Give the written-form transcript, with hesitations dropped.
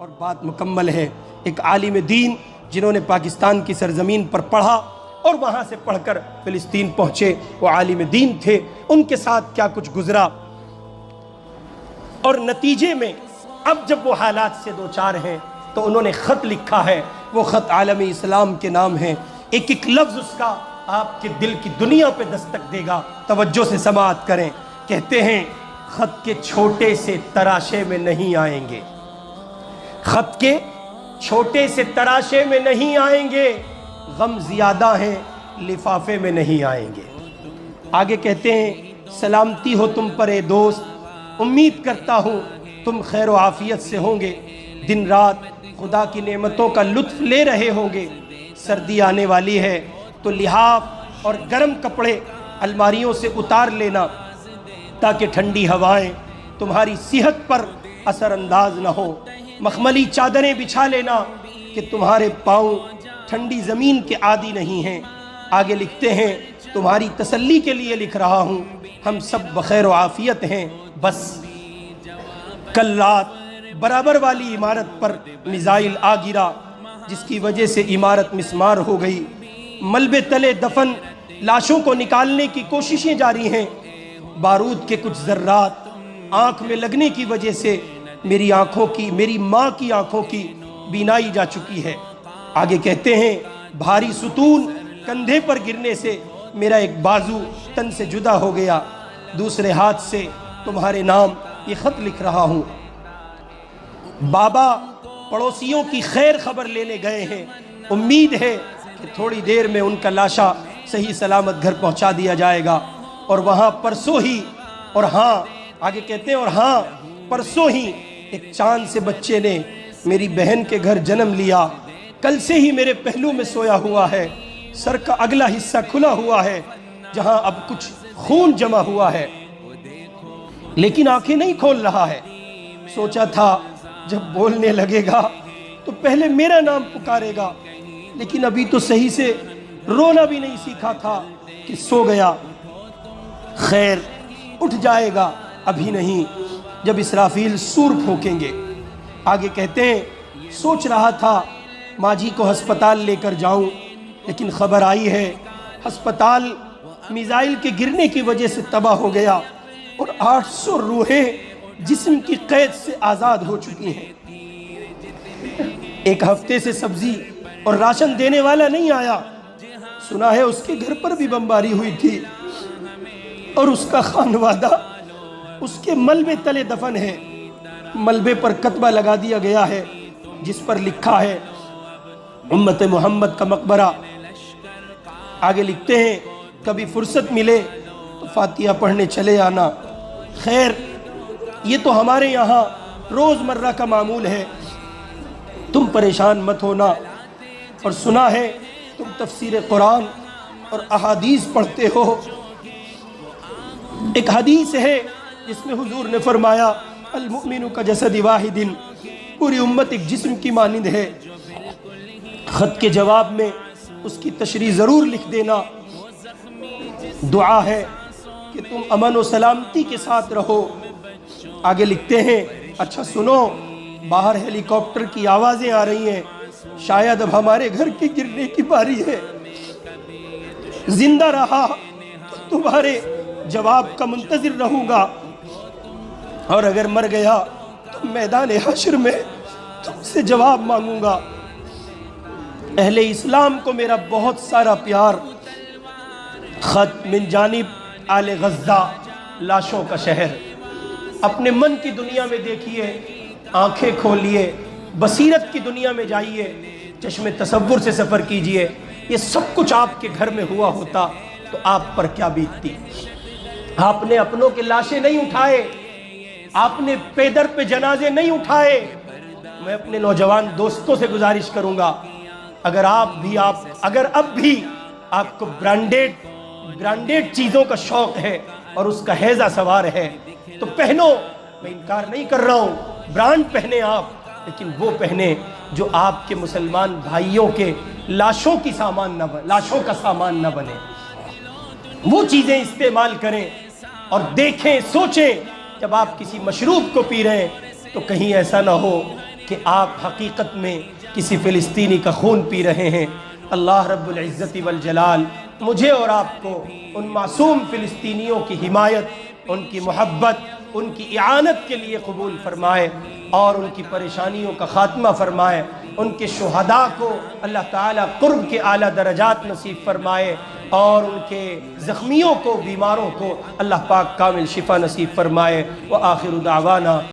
اور بات مکمل ہے۔ ایک عالم دین جنہوں نے پاکستان کی سرزمین پر پڑھا اور وہاں سے پڑھ کر فلسطین پہنچے، وہ عالم دین تھے، ان کے ساتھ کیا کچھ گزرا، اور نتیجے میں اب جب وہ حالات سے دوچار ہیں تو انہوں نے خط لکھا ہے، وہ خط عالم اسلام کے نام ہے، ایک ایک لفظ اس کا آپ کے دل کی دنیا پہ دستک دے گا، توجہ سے سماعت کریں۔ کہتے ہیں خط کے چھوٹے سے تراشے میں نہیں آئیں گے، خط کے چھوٹے سے تراشے میں نہیں آئیں گے، غم زیادہ ہیں لفافے میں نہیں آئیں گے۔ آگے کہتے ہیں سلامتی ہو تم پر اے دوست، امید کرتا ہوں تم خیر و عافیت سے ہوں گے، دن رات خدا کی نعمتوں کا لطف لے رہے ہوں گے۔ سردی آنے والی ہے تو لحاف اور گرم کپڑے الماریوں سے اتار لینا تاکہ ٹھنڈی ہوائیں تمہاری صحت پر اثر انداز نہ ہو، مخملی چادریں بچھا لینا کہ تمہارے پاؤں ٹھنڈی زمین کے عادی نہیں ہیں۔ آگے لکھتے ہیں تمہاری تسلی کے لیے لکھ رہا ہوں، ہم سب بخیر و عافیت ہیں، بس کل رات برابر والی عمارت پر میزائل آ گرا جس کی وجہ سے عمارت مسمار ہو گئی، ملبے تلے دفن لاشوں کو نکالنے کی کوششیں جاری ہیں، بارود کے کچھ ذرات آنکھ میں لگنے کی وجہ سے میری ماں کی آنکھوں کی بینائی جا چکی ہے۔ آگے کہتے ہیں بھاری ستون کندھے پر گرنے سے میرا ایک بازو تن سے جدا ہو گیا، دوسرے ہاتھ سے تمہارے نام یہ خط لکھ رہا ہوں۔ بابا پڑوسیوں کی خیر خبر لینے گئے ہیں، امید ہے کہ تھوڑی دیر میں ان کا لاشا صحیح سلامت گھر پہنچا دیا جائے گا، اور وہاں پرسوں ہی، اور ہاں آگے کہتے ہیں اور ہاں پرسوں ہی ایک چاند سے بچے نے میری بہن کے گھر جنم لیا، کل سے ہی میرے پہلو میں سویا ہوا ہے، سر کا اگلا حصہ کھلا ہوا ہے جہاں اب کچھ خون جمع ہوا ہے، لیکن آنکھیں نہیں کھول رہا ہے۔ سوچا تھا جب بولنے لگے گا تو پہلے میرا نام پکارے گا، لیکن ابھی تو صحیح سے رونا بھی نہیں سیکھا تھا کہ سو گیا۔ خیر اٹھ جائے گا ابھی نہیں، جب اسرافیل سور پھونکیں گے۔ آگے کہتے ہیں سوچ رہا تھا ماجی کو ہسپتال لے کر جاؤں، لیکن خبر آئی ہے ہسپتال میزائل کے گرنے کی وجہ سے تباہ ہو گیا اور 800 روحیں جسم کی قید سے آزاد ہو چکی ہیں۔ ایک ہفتے سے سبزی اور راشن دینے والا نہیں آیا، سنا ہے اس کے گھر پر بھی بمباری ہوئی تھی اور اس کا خانوادہ اس کے ملبے تلے دفن ہے۔ ملبے پر کتبہ لگا دیا گیا ہے جس پر لکھا ہے امت محمد کا مقبرہ۔ آگے لکھتے ہیں کبھی فرصت ملے تو فاتحہ پڑھنے چلے آنا۔ خیر یہ تو ہمارے یہاں روز مرہ کا معمول ہے، تم پریشان مت ہونا۔ اور سنا ہے تم تفسیر قرآن اور احادیث پڑھتے ہو، ایک حدیث ہے جس میں حضور نے فرمایا المؤمن کا جسد واحد، پوری امت ایک جسم کی مانند ہے۔ خط کے جواب میں اس کی تشریح ضرور لکھ دینا۔ دعا ہے کہ تم امن و سلامتی کے ساتھ رہو۔ آگے لکھتے ہیں اچھا سنو، باہر ہیلی کاپٹر کی آوازیں آ رہی ہیں، شاید اب ہمارے گھر کے گرنے کی باری ہے، زندہ رہا تو تمہارے جواب کا منتظر رہوں گا، اور اگر مر گیا تو میدان حشر میں تم سے جواب مانگوں گا۔ اہل اسلام کو میرا بہت سارا پیار۔ خط من جانب آل غزہ، لاشوں کا شہر۔ اپنے من کی دنیا میں دیکھیے، آنکھیں کھولیے، بصیرت کی دنیا میں جائیے، چشم تصور سے سفر کیجئے۔ یہ سب کچھ آپ کے گھر میں ہوا ہوتا تو آپ پر کیا بیتتی؟ آپ نے اپنوں کے لاشیں نہیں اٹھائے، آپ نے پیدر پہ جنازے نہیں اٹھائے۔ میں اپنے نوجوان دوستوں سے گزارش کروں گا، اگر اب بھی آپ کو برانڈیڈ چیزوں کا شوق ہے اور اس کا ہیضہ سوار ہے تو پہنو، میں انکار نہیں کر رہا ہوں، برانڈ پہنے آپ، لیکن وہ پہنے جو آپ کے مسلمان بھائیوں کے لاشوں کا سامان نہ بنے۔ وہ چیزیں استعمال کریں اور دیکھیں، سوچیں، جب آپ کسی مشروب کو پی رہے ہیں تو کہیں ایسا نہ ہو کہ آپ حقیقت میں کسی فلسطینی کا خون پی رہے ہیں۔ اللہ رب العزت والجلال مجھے اور آپ کو ان معصوم فلسطینیوں کی حمایت، ان کی محبت، ان کی اعانت کے لیے قبول فرمائے اور ان کی پریشانیوں کا خاتمہ فرمائے۔ ان کے شہداء کو اللہ تعالیٰ قرب کے اعلیٰ درجات نصیب فرمائے اور ان کے زخمیوں کو، بیماروں کو اللہ پاک کامل شفا نصیب فرمائے۔ وآخر دعوانا